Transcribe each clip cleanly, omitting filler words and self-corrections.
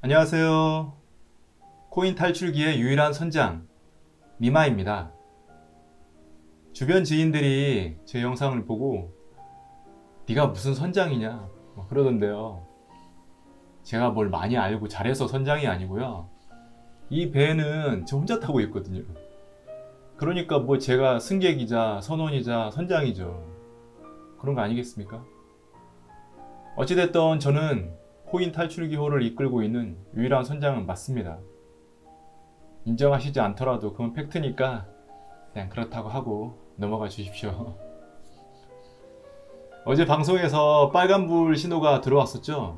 안녕하세요. 코인 탈출기의 유일한 선장 미마입니다. 주변 지인들이 제 영상을 보고 네가 무슨 선장이냐 그러던데요. 제가 뭘 많이 알고 잘해서 선장이 아니고요. 이 배는 저 혼자 타고 있거든요. 그러니까 뭐 제가 승객이자 선원이자 선장이죠. 그런 거 아니겠습니까? 어찌됐든 저는 코인 탈출기호를 이끌고 있는 유일한 선장은 맞습니다. 인정하시지 않더라도 그건 팩트니까 그냥 그렇다고 하고 넘어가 주십시오. 어제 방송에서 빨간불 신호가 들어왔었죠.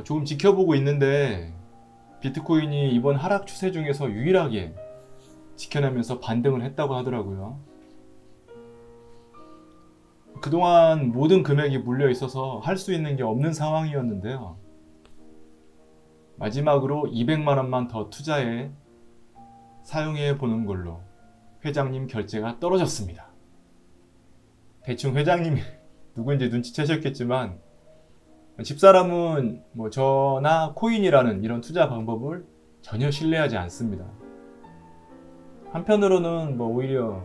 조금 지켜보고 있는데 비트코인이 이번 하락 추세 중에서 유일하게 지켜내면서 반등을 했다고 하더라고요. 그동안 모든 금액이 물려 있어서 할 수 있는 게 없는 상황이었는데요. 마지막으로 200만 원만 더 투자해 사용해 보는 걸로 회장님 결제가 떨어졌습니다. 대충 회장님이 누구인지 눈치채셨겠지만 집사람은 뭐 저나 코인이라는 이런 투자 방법을 전혀 신뢰하지 않습니다. 한편으로는 뭐 오히려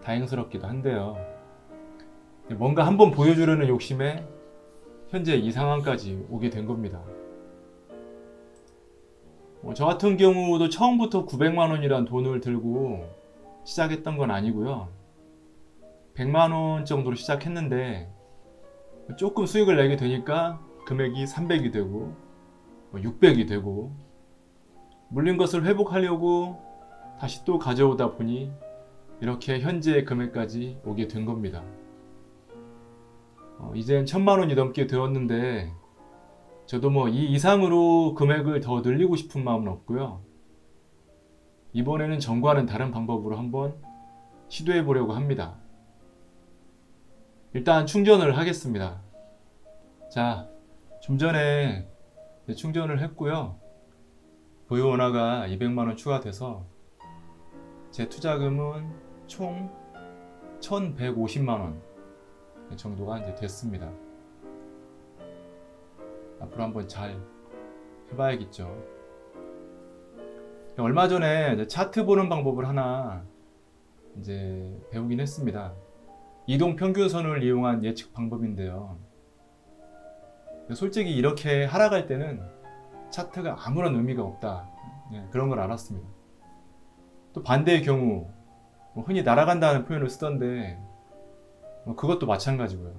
다행스럽기도 한데요. 뭔가 한번 보여주려는 욕심에 현재 이 상황까지 오게 된 겁니다. 저 같은 경우도 처음부터 900만 원이란 돈을 들고 시작했던 건 아니고요. 100만 원 정도로 시작했는데 조금 수익을 내게 되니까 금액이 300이 되고 600이 되고 물린 것을 회복하려고 다시 또 가져오다 보니 이렇게 현재의 금액까지 오게 된 겁니다. 이젠 1000만 원이 넘게 되었는데 저도 뭐 이 이상으로 금액을 더 늘리고 싶은 마음은 없고요. 이번에는 전과는 다른 방법으로 한번 시도해 보려고 합니다. 일단 충전을 하겠습니다. 자, 좀 전에 충전을 했고요. 보유 원화가 200만원 추가돼서 제 투자금은 총 1150만원 정도가 이제 됐습니다. 앞으로 한번 잘 해봐야겠죠. 얼마 전에 차트 보는 방법을 하나 이제 배우긴 했습니다. 이동 평균선을 이용한 예측 방법인데요. 솔직히 이렇게 하락할 때는 차트가 아무런 의미가 없다. 그런 걸 알았습니다. 또 반대의 경우 흔히 날아간다는 표현을 쓰던데 그것도 마찬가지고요.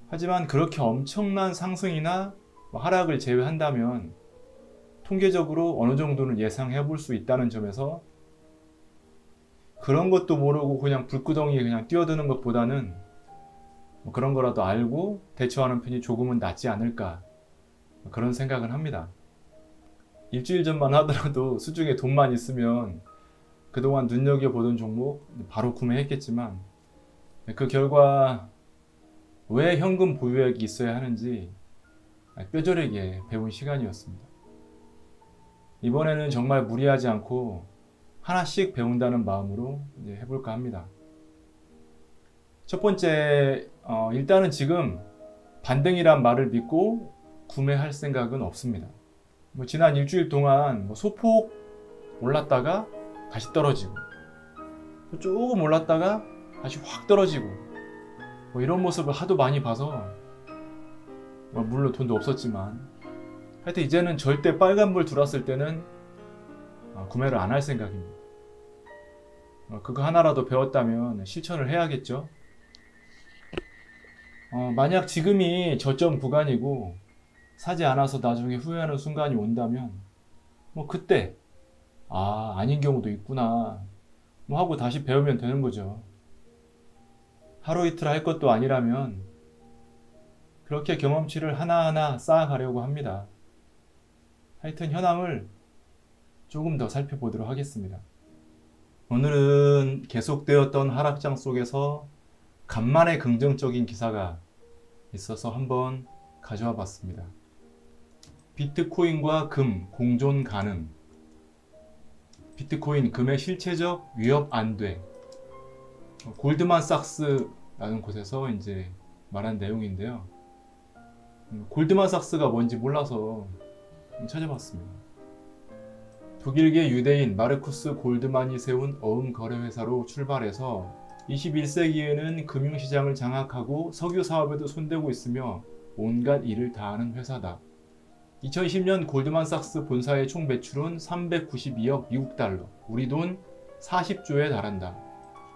하지만 그렇게 엄청난 상승이나 하락을 제외한다면 통계적으로 어느 정도는 예상해 볼 수 있다는 점에서 그런 것도 모르고 그냥 불구덩이에 그냥 뛰어드는 것보다는 그런 거라도 알고 대처하는 편이 조금은 낫지 않을까 그런 생각은 합니다. 일주일 전만 하더라도 수중에 돈만 있으면 그동안 눈여겨보던 종목 바로 구매했겠지만 그 결과 왜 현금 보유액이 있어야 하는지 뼈저리게 배운 시간이었습니다. 이번에는 정말 무리하지 않고 하나씩 배운다는 마음으로 이제 해볼까 합니다. 첫 번째, 일단은 지금 반등이란 말을 믿고 구매할 생각은 없습니다. 지난 일주일 동안 소폭 올랐다가 다시 떨어지고 또 조금 올랐다가 다시 확 떨어지고 이런 모습을 하도 많이 봐서 물론 돈도 없었지만 하여튼 이제는 절대 빨간불 들어왔을 때는 구매를 안 할 생각입니다. 그거 하나라도 배웠다면 실천을 해야겠죠. 만약 지금이 저점 구간이고 사지 않아서 나중에 후회하는 순간이 온다면 그때 아닌 경우도 있구나 하고 다시 배우면 되는 거죠. 하루 이틀 할 것도 아니라면 그렇게 경험치를 하나하나 쌓아가려고 합니다. 하여튼 현황을 조금 더 살펴보도록 하겠습니다. 오늘은 계속되었던 하락장 속에서 간만에 긍정적인 기사가 있어서 한번 가져와 봤습니다. 비트코인과 금 공존 가능. 비트코인 금의 실체적 위협 안 돼. 골드만삭스라는 곳에서 이제 말한 내용인데요. 골드만삭스가 뭔지 몰라서 찾아봤습니다. 독일계 유대인 마르쿠스 골드만이 세운 어음 거래회사로 출발해서 21세기에는 금융시장을 장악하고 석유 사업에도 손대고 있으며 온갖 일을 다하는 회사다. 2010년 골드만삭스 본사의 총 매출은 392억 미국 달러, 우리 돈 40조에 달한다.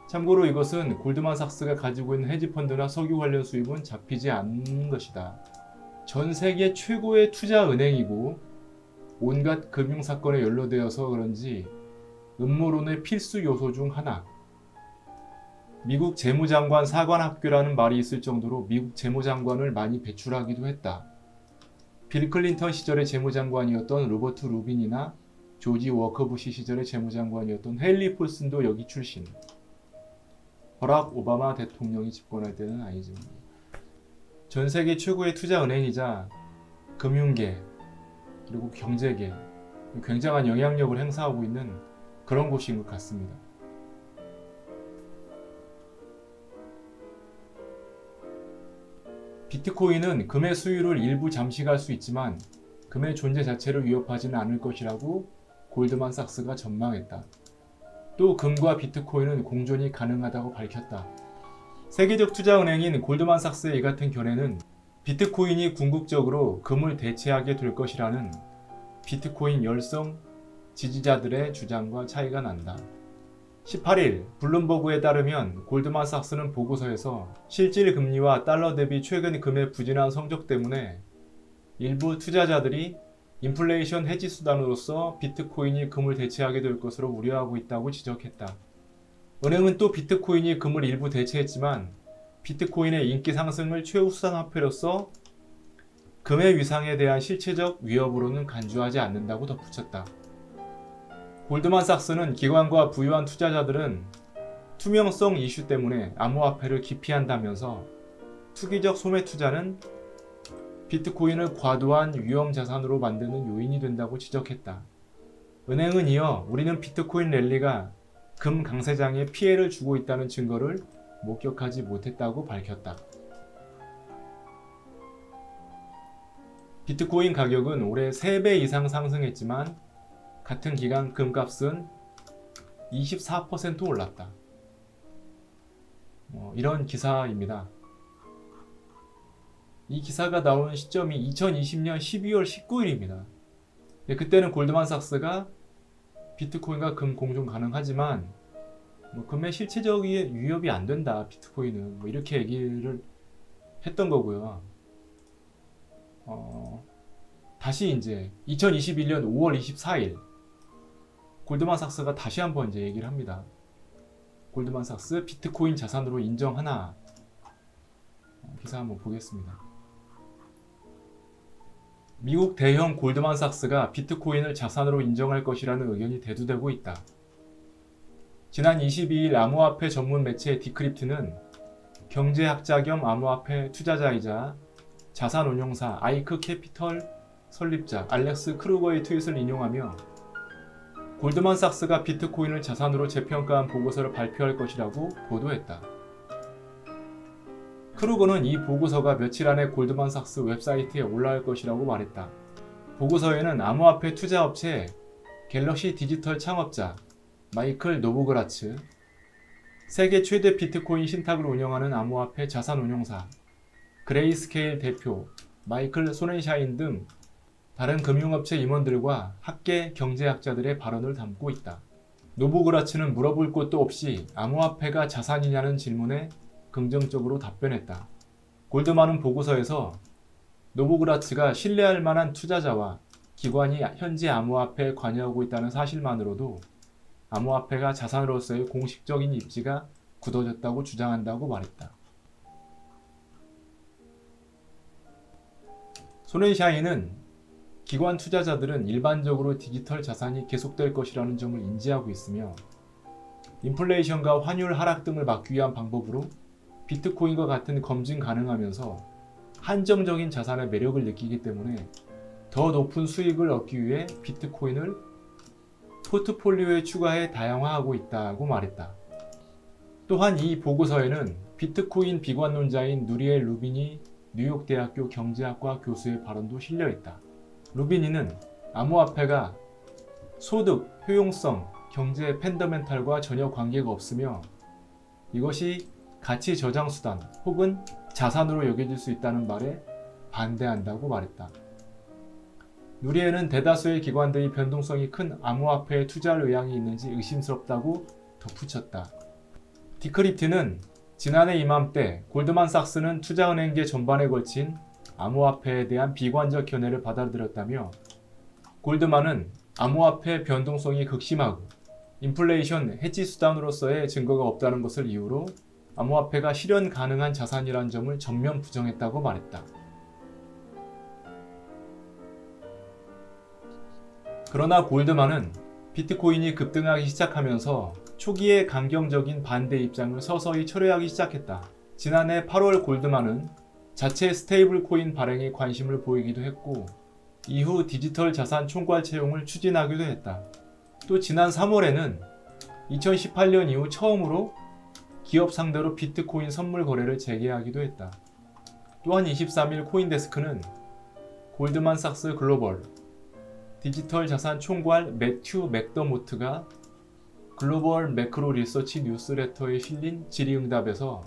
참고로 이것은 골드만삭스가 가지고 있는 헤지펀드나 석유 관련 수입은 잡히지 않는 것이다. 전 세계 최고의 투자 은행이고 온갖 금융사건에 연루되어서 그런지 음모론의 필수 요소 중 하나. 미국 재무장관 사관학교라는 말이 있을 정도로 미국 재무장관을 많이 배출하기도 했다. 빌 클린턴 시절의 재무장관이었던 로버트 루빈이나 조지 워커 부시 시절의 재무장관이었던 헨리 폴슨도 여기 출신. 버락 오바마 대통령이 집권할 때는 아니지만 전 세계 최고의 투자 은행이자 금융계 그리고 경제계 굉장한 영향력을 행사하고 있는 그런 곳인 것 같습니다. 비트코인은 금의 수요를 일부 잠식할 수 있지만 금의 존재 자체를 위협하지는 않을 것이라고 골드만삭스가 전망했다. 또 금과 비트코인은 공존이 가능하다고 밝혔다. 세계적 투자은행인 골드만삭스의 이 같은 견해는 비트코인이 궁극적으로 금을 대체하게 될 것이라는 비트코인 열성 지지자들의 주장과 차이가 난다. 18일 블룸버그에 따르면 골드만삭스는 보고서에서 실질 금리와 달러 대비 최근 금의 부진한 성적 때문에 일부 투자자들이 인플레이션 해지 수단으로서 비트코인이 금을 대체하게 될 것으로 우려하고 있다고 지적했다. 은행은 또 비트코인이 금을 일부 대체했지만 비트코인의 인기 상승을 최우선 화폐로서 금의 위상에 대한 실체적 위협으로는 간주하지 않는다고 덧붙였다. 골드만삭스는 기관과 부유한 투자자들은 투명성 이슈 때문에 암호화폐를 기피한다면서 투기적 소매 투자는 비트코인을 과도한 위험 자산으로 만드는 요인이 된다고 지적했다. 은행은 이어 우리는 비트코인 랠리가 금 강세장에 피해를 주고 있다는 증거를 목격하지 못했다고 밝혔다. 비트코인 가격은 올해 3배 이상 상승했지만 같은 기간 금값은 24% 올랐다. 이런 기사입니다. 이 기사가 나온 시점이 2020년 12월 19일입니다. 그때는 골드만삭스가 비트코인과 금 공존 가능하지만 금의 실체적인 위협이 안 된다. 비트코인은 이렇게 얘기를 했던 거고요. 다시 이제 2021년 5월 24일 골드만삭스가 다시 한번 이제 얘기를 합니다. 골드만삭스 비트코인 자산으로 인정하나? 기사 한번 보겠습니다. 미국 대형 골드만삭스가 비트코인을 자산으로 인정할 것이라는 의견이 대두되고 있다. 지난 22일 암호화폐 전문 매체 디크립트는 경제학자 겸 암호화폐 투자자이자 자산운용사 아이크 캐피털 설립자 알렉스 크루거의 트윗을 인용하며 골드만삭스가 비트코인을 자산으로 재평가한 보고서를 발표할 것이라고 보도했다. 크루거는 이 보고서가 며칠 안에 골드만삭스 웹사이트에 올라갈 것이라고 말했다. 보고서에는 암호화폐 투자업체 갤럭시 디지털 창업자 마이클 노보그라츠, 세계 최대 비트코인 신탁을 운영하는 암호화폐 자산운용사 그레이스케일 대표 마이클 소넨샤인 등 다른 금융업체 임원들과 학계 경제학자들의 발언을 담고 있다. 노보그라츠는 물어볼 것도 없이 암호화폐가 자산이냐는 질문에 긍정적으로 답변했다. 골드만은 보고서에서 노보그라츠가 신뢰할 만한 투자자와 기관이 현재 암호화폐에 관여하고 있다는 사실만으로도 암호화폐가 자산으로서의 공식적인 입지가 굳어졌다고 주장한다고 말했다. 소넨샤인은 기관 투자자들은 일반적으로 디지털 자산이 계속될 것이라는 점을 인지하고 있으며 인플레이션과 환율 하락 등을 막기 위한 방법으로 비트코인과 같은 검증 가능하면서 한정적인 자산의 매력을 느끼기 때문에 더 높은 수익을 얻기 위해 비트코인을 포트폴리오에 추가해 다양화하고 있다고 말했다. 또한 이 보고서에는 비트코인 비관론자인 누리엘 루빈이 뉴욕대학교 경제학과 교수의 발언도 실려 있다. 루비니는 암호화폐가 소득, 효용성, 경제 펀더멘탈과 전혀 관계가 없으며 이것이 가치 저장 수단 혹은 자산으로 여겨질 수 있다는 말에 반대한다고 말했다. 누리에는 대다수의 기관들이 변동성이 큰 암호화폐에 투자할 의향이 있는지 의심스럽다고 덧붙였다. 디크립티는 지난해 이맘때 골드만삭스는 투자은행계 전반에 걸친 암호화폐에 대한 비관적 견해를 받아들였다며 골드만은 암호화폐 변동성이 극심하고 인플레이션 해지 수단으로서의 증거가 없다는 것을 이유로 암호화폐가 실현 가능한 자산이라는 점을 전면 부정했다고 말했다. 그러나 골드만은 비트코인이 급등하기 시작하면서 초기에 강경적인 반대 입장을 서서히 철회하기 시작했다. 지난해 8월 골드만은 자체 스테이블 코인 발행에 관심을 보이기도 했고 이후 디지털 자산 총괄 채용을 추진하기도 했다. 또 지난 3월에는 2018년 이후 처음으로 기업 상대로 비트코인 선물 거래를 재개하기도 했다. 또한 23일 코인데스크는 골드만삭스 글로벌 디지털 자산 총괄 매튜 맥더모트가 글로벌 매크로 리서치 뉴스레터에 실린 질의응답에서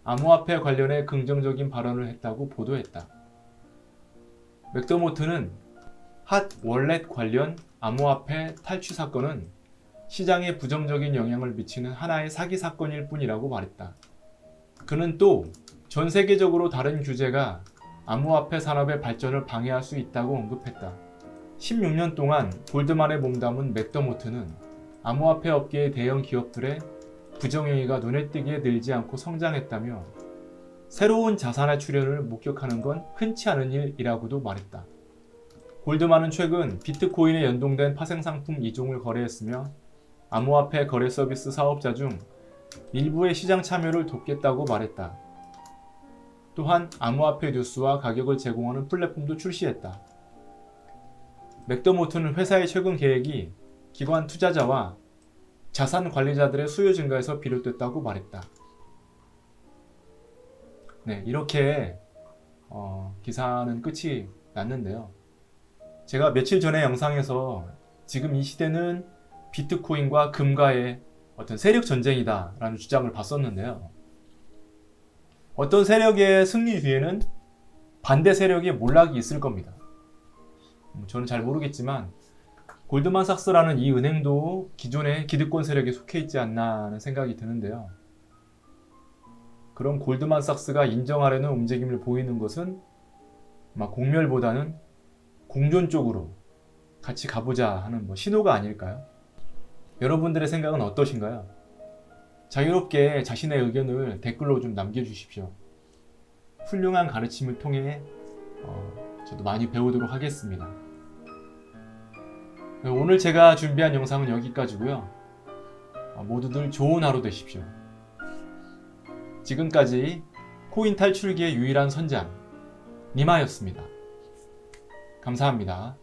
암호화폐 관련해 긍정적인 발언을 했다고 보도했다. 맥더모트는 핫 월렛 관련 암호화폐 탈취 사건은 시장에 부정적인 영향을 미치는 하나의 사기 사건일 뿐이라고 말했다. 그는 또 전 세계적으로 다른 규제가 암호화폐 산업의 발전을 방해할 수 있다고 언급했다. 16년 동안 골드만에 몸담은 맥더모트는 암호화폐 업계의 대형 기업들의 부정행위가 눈에 띄게 늘지 않고 성장했다며 새로운 자산의 출현을 목격하는 건 흔치 않은 일이라고도 말했다. 골드만은 최근 비트코인에 연동된 파생상품 2종을 거래했으며 암호화폐 거래 서비스 사업자 중 일부의 시장 참여를 돕겠다고 말했다. 또한 암호화폐 뉴스와 가격을 제공하는 플랫폼도 출시했다. 맥더모트는 회사의 최근 계획이 기관 투자자와 자산 관리자들의 수요 증가에서 비롯됐다고 말했다. 네, 이렇게 기사는 끝이 났는데요. 제가 며칠 전에 영상에서 지금 이 시대는 비트코인과 금과의 어떤 세력 전쟁이다 라는 주장을 봤었는데요. 어떤 세력의 승리 뒤에는 반대 세력의 몰락이 있을 겁니다. 저는 잘 모르겠지만 골드만삭스라는 이 은행도 기존의 기득권 세력에 속해 있지 않나 하는 생각이 드는데요. 그럼 골드만삭스가 인정하려는 움직임을 보이는 것은 아마 공멸보다는 공존 쪽으로 같이 가보자 하는 신호가 아닐까요? 여러분들의 생각은 어떠신가요? 자유롭게 자신의 의견을 댓글로 좀 남겨주십시오. 훌륭한 가르침을 통해 저도 많이 배우도록 하겠습니다. 오늘 제가 준비한 영상은 여기까지고요. 모두들 좋은 하루 되십시오. 지금까지 코인 탈출기의 유일한 선장 니마였습니다. 감사합니다.